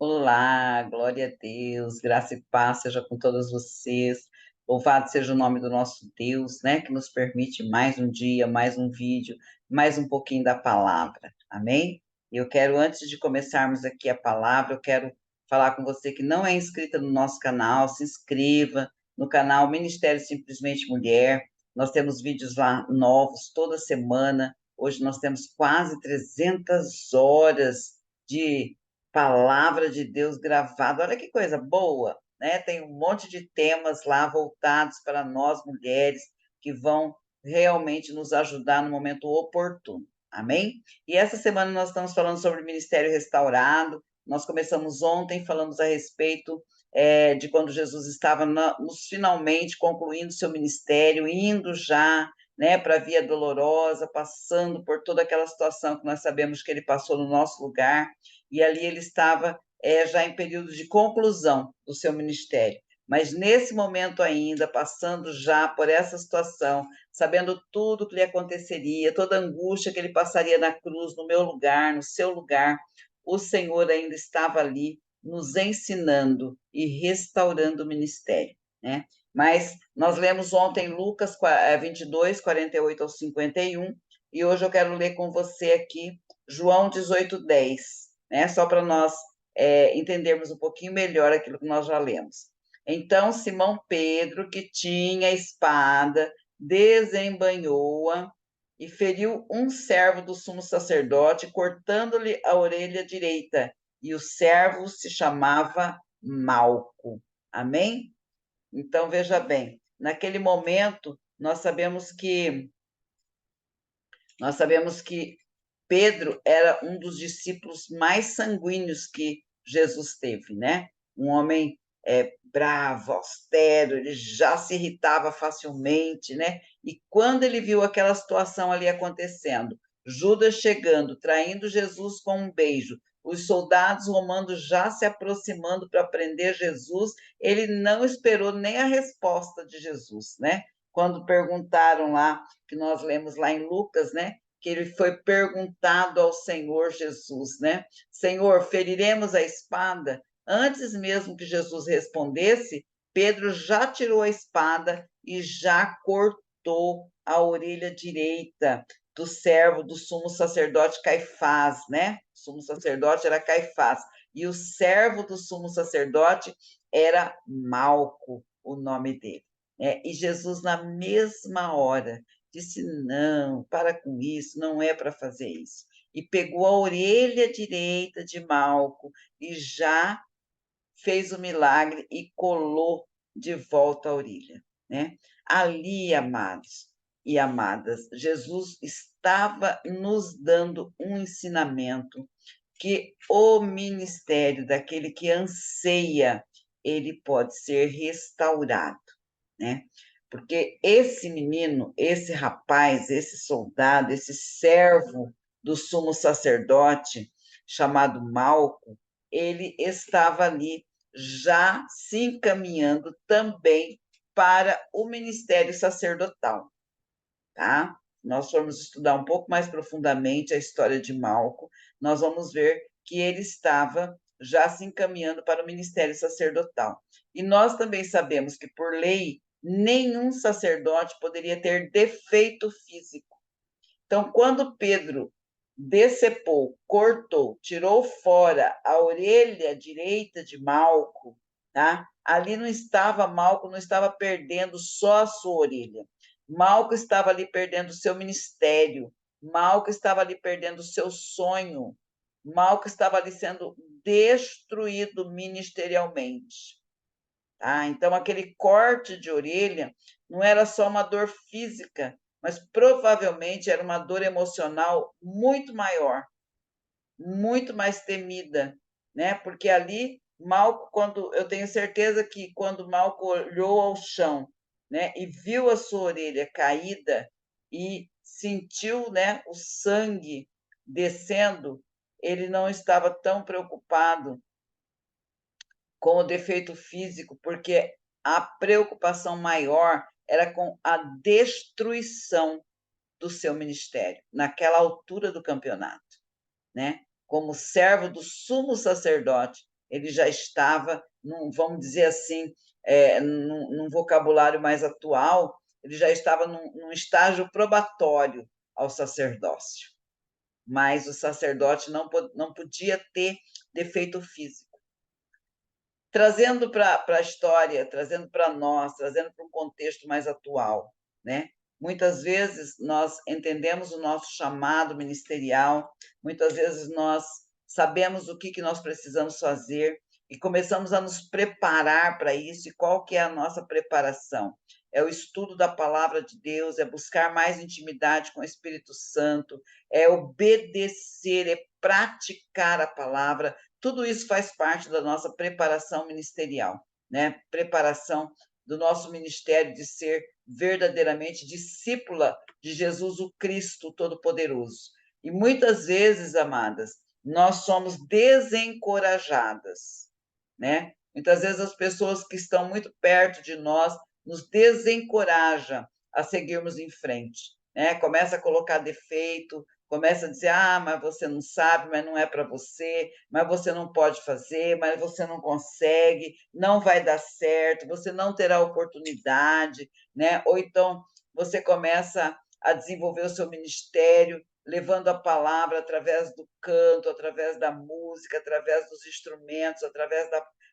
Olá, glória a Deus, graça e paz seja com todos vocês. Louvado seja o nome do nosso Deus, né, que nos permite mais um dia, mais um vídeo, mais um pouquinho da palavra. Amém? E eu quero, antes de começarmos aqui a palavra, eu quero falar com você que não é inscrita no nosso canal, se inscreva no canal Ministério Simplesmente Mulher. Nós temos vídeos lá novos toda semana. Hoje nós temos quase 300 horas de palavra de Deus gravada. Olha que coisa boa, né? Tem um monte de temas lá voltados para nós mulheres que vão realmente nos ajudar no momento oportuno. Amém? E essa semana nós estamos falando sobre o Ministério Restaurado. Nós começamos ontem, falamos a respeito de quando Jesus estava nos finalmente concluindo seu ministério, indo já, né, para a Via Dolorosa, passando por toda aquela situação que nós sabemos que ele passou no nosso lugar, e ali ele estava já em período de conclusão do seu ministério. Mas nesse momento ainda, passando já por essa situação, sabendo tudo o que lhe aconteceria, toda a angústia que ele passaria na cruz, no meu lugar, no seu lugar, o Senhor ainda estava ali nos ensinando e restaurando o ministério, né? Mas nós lemos ontem Lucas 22, 48 ao 51, e hoje eu quero ler com você aqui João 18, 10, né? Só para nós entendermos um pouquinho melhor aquilo que nós já lemos. Então, Simão Pedro, que tinha a espada, desembanhou-a e feriu um servo do sumo sacerdote, cortando-lhe a orelha direita. E o servo se chamava Malco. Amém? Então, veja bem, naquele momento, nós sabemos que Pedro era um dos discípulos mais sanguíneos que Jesus teve, né? Um homem bravo, austero, ele já se irritava facilmente, né? E quando ele viu aquela situação ali acontecendo, Judas chegando, traindo Jesus com um beijo, os soldados romanos já se aproximando para prender Jesus, ele não esperou nem a resposta de Jesus, né? Quando perguntaram lá, que nós lemos lá em Lucas, né? Que ele foi perguntado ao Senhor Jesus, né? Senhor, feriremos a espada? Antes mesmo que Jesus respondesse, Pedro já tirou a espada e já cortou a orelha direita do servo do sumo sacerdote Caifás, né? O sumo sacerdote era Caifás. E o servo do sumo sacerdote era Malco, o nome dele. E Jesus, na mesma hora, disse: não, para com isso, não é para fazer isso. E pegou a orelha direita de Malco e já fez o milagre e colou de volta a orelha, né? Ali, amados e amadas, Jesus estava nos dando um ensinamento que o ministério daquele que anseia, ele pode ser restaurado, né? Porque esse menino, esse rapaz, esse soldado, esse servo do sumo sacerdote, chamado Malco, ele estava ali já se encaminhando também para o ministério sacerdotal, tá? Nós formos estudar um pouco mais profundamente a história de Malco, nós vamos ver que ele estava já se encaminhando para o ministério sacerdotal. E nós também sabemos que, por lei, nenhum sacerdote poderia ter defeito físico. Então, quando Pedro decepou, cortou, tirou fora a orelha direita de Malco, tá? Ali não estava Malco, não estava perdendo só a sua orelha. Malco estava ali perdendo o seu ministério. Malco estava ali perdendo o seu sonho. Malco estava ali sendo destruído ministerialmente. Tá? Então, aquele corte de orelha não era só uma dor física, mas provavelmente era uma dor emocional muito maior, muito mais temida, né? Porque ali, Malco, quando eu tenho certeza que quando Malco olhou ao chão, né, e viu a sua orelha caída e sentiu, né, o sangue descendo, ele não estava tão preocupado com o defeito físico, porque a preocupação maior era com a destruição do seu ministério, naquela altura do campeonato, né? Como servo do sumo sacerdote, ele já estava, vamos dizer assim, num vocabulário mais atual, ele já estava num estágio probatório ao sacerdócio, mas o sacerdote não podia ter defeito físico. Trazendo para a história, trazendo para nós, trazendo para um contexto mais atual, né? Muitas vezes nós entendemos o nosso chamado ministerial, muitas vezes nós sabemos o que nós precisamos fazer e começamos a nos preparar para isso. E qual que é a nossa preparação? É o estudo da palavra de Deus, é buscar mais intimidade com o Espírito Santo, é obedecer, é praticar a palavra. Tudo isso faz parte da nossa preparação ministerial, né? Preparação do nosso ministério de ser verdadeiramente discípula de Jesus, o Cristo Todo-Poderoso. E muitas vezes, amadas, nós somos desencorajadas, né? Muitas vezes as pessoas que estão muito perto de nós nos desencorajam a seguirmos em frente, né? Começa a colocar defeito, começa a dizer, mas você não sabe, mas não é para você, mas você não pode fazer, mas você não consegue, não vai dar certo, você não terá oportunidade, né? Ou então você começa a desenvolver o seu ministério, levando a palavra através do canto, através da música, através dos instrumentos, através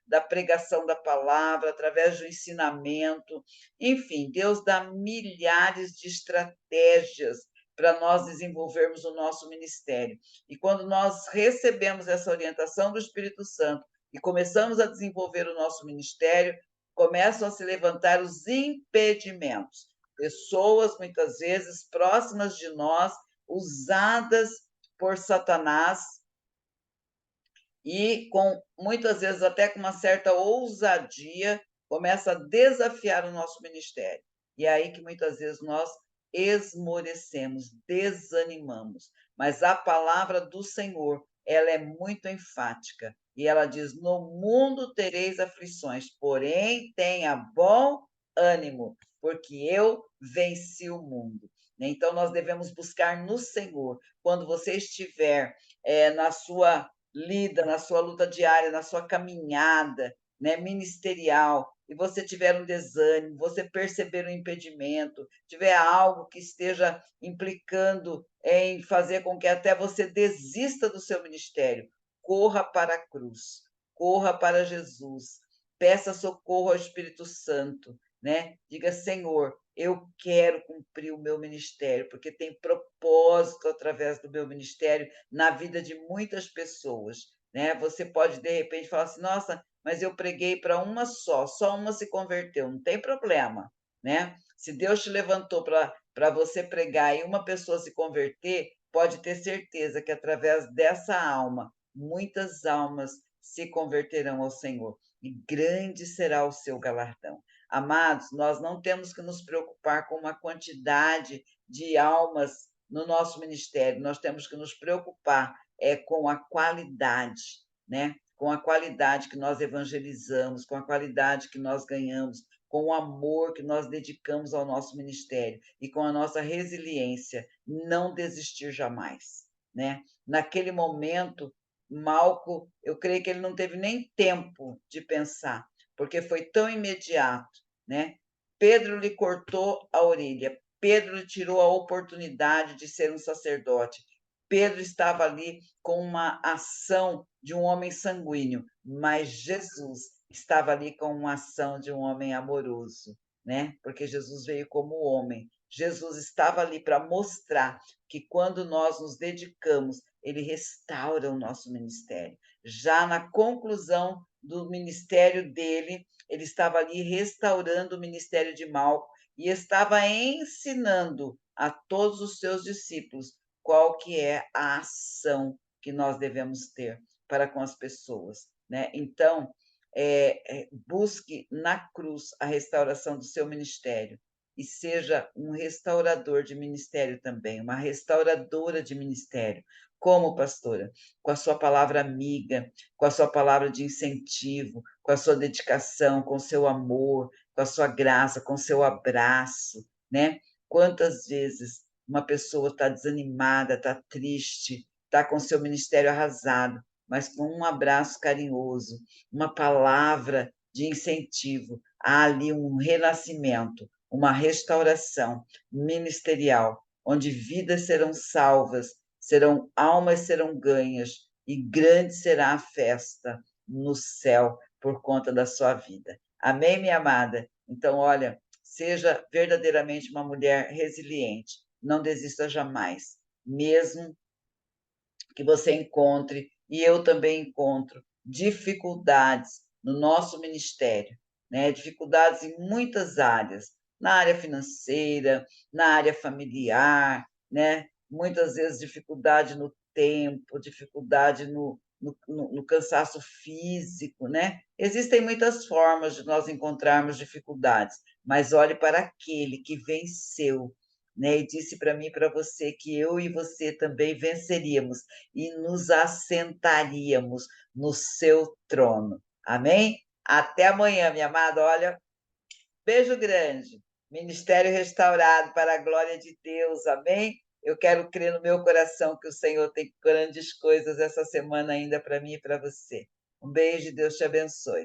da pregação da palavra, através do ensinamento. Enfim, Deus dá milhares de estratégias para nós desenvolvermos o nosso ministério. E quando nós recebemos essa orientação do Espírito Santo e começamos a desenvolver o nosso ministério, começam a se levantar os impedimentos. Pessoas, muitas vezes, próximas de nós, usadas por Satanás e, muitas vezes, até com uma certa ousadia, começa a desafiar o nosso ministério. E é aí que, muitas vezes, nós esmorecemos, desanimamos. Mas a palavra do Senhor, ela é muito enfática. E ela diz, no mundo tereis aflições, porém tenha bom ânimo, porque eu venci o mundo. Então, nós devemos buscar no Senhor. Quando você estiver na sua lida, na sua luta diária, na sua caminhada, né, ministerial, e você tiver um desânimo, você perceber um impedimento, tiver algo que esteja implicando em fazer com que até você desista do seu ministério, corra para a cruz, corra para Jesus, peça socorro ao Espírito Santo, né? Diga, Senhor, eu quero cumprir o meu ministério, porque tem propósito através do meu ministério na vida de muitas pessoas, né? Você pode, de repente, falar assim, nossa, mas eu preguei para uma só uma se converteu, não tem problema, né? Se Deus te levantou para você pregar e uma pessoa se converter, pode ter certeza que através dessa alma, muitas almas se converterão ao Senhor, e grande será o seu galardão. Amados, nós não temos que nos preocupar com uma quantidade de almas no nosso ministério, nós temos que nos preocupar com a qualidade, né? Com a qualidade que nós evangelizamos, com a qualidade que nós ganhamos, com o amor que nós dedicamos ao nosso ministério e com a nossa resiliência, não desistir jamais, né? Naquele momento, Malco, eu creio que ele não teve nem tempo de pensar, porque foi tão imediato, né? Pedro lhe cortou a orelha, Pedro lhe tirou a oportunidade de ser um sacerdote. Pedro estava ali com uma ação de um homem sanguíneo, mas Jesus estava ali com uma ação de um homem amoroso, né? Porque Jesus veio como homem. Jesus estava ali para mostrar que quando nós nos dedicamos, ele restaura o nosso ministério. Já na conclusão do ministério dele, ele estava ali restaurando o ministério de Malco e estava ensinando a todos os seus discípulos qual que é a ação que nós devemos ter para com as pessoas, né? Então, busque na cruz a restauração do seu ministério e seja um restaurador de ministério também, uma restauradora de ministério. Como, pastora? Com a sua palavra amiga, com a sua palavra de incentivo, com a sua dedicação, com o seu amor, com a sua graça, com o seu abraço, né? Quantas vezes uma pessoa está desanimada, está triste, está com seu ministério arrasado, mas com um abraço carinhoso, uma palavra de incentivo, há ali um renascimento, uma restauração ministerial, onde vidas serão salvas, serão almas serão ganhas e grande será a festa no céu por conta da sua vida. Amém, minha amada? Então, olha, seja verdadeiramente uma mulher resiliente, não desista jamais, mesmo que você encontre, e eu também encontro, dificuldades no nosso ministério, né? Dificuldades em muitas áreas, na área financeira, na área familiar, né? Muitas vezes dificuldade no tempo, dificuldade no cansaço físico, né? Existem muitas formas de nós encontrarmos dificuldades, mas olhe para aquele que venceu, né? E disse para mim e para você que eu e você também venceríamos e nos assentaríamos no seu trono. Amém? Até amanhã, minha amada. Olha, beijo grande. Ministério restaurado para a glória de Deus. Amém? Eu quero crer no meu coração que o Senhor tem grandes coisas essa semana ainda para mim e para você. Um beijo e Deus te abençoe.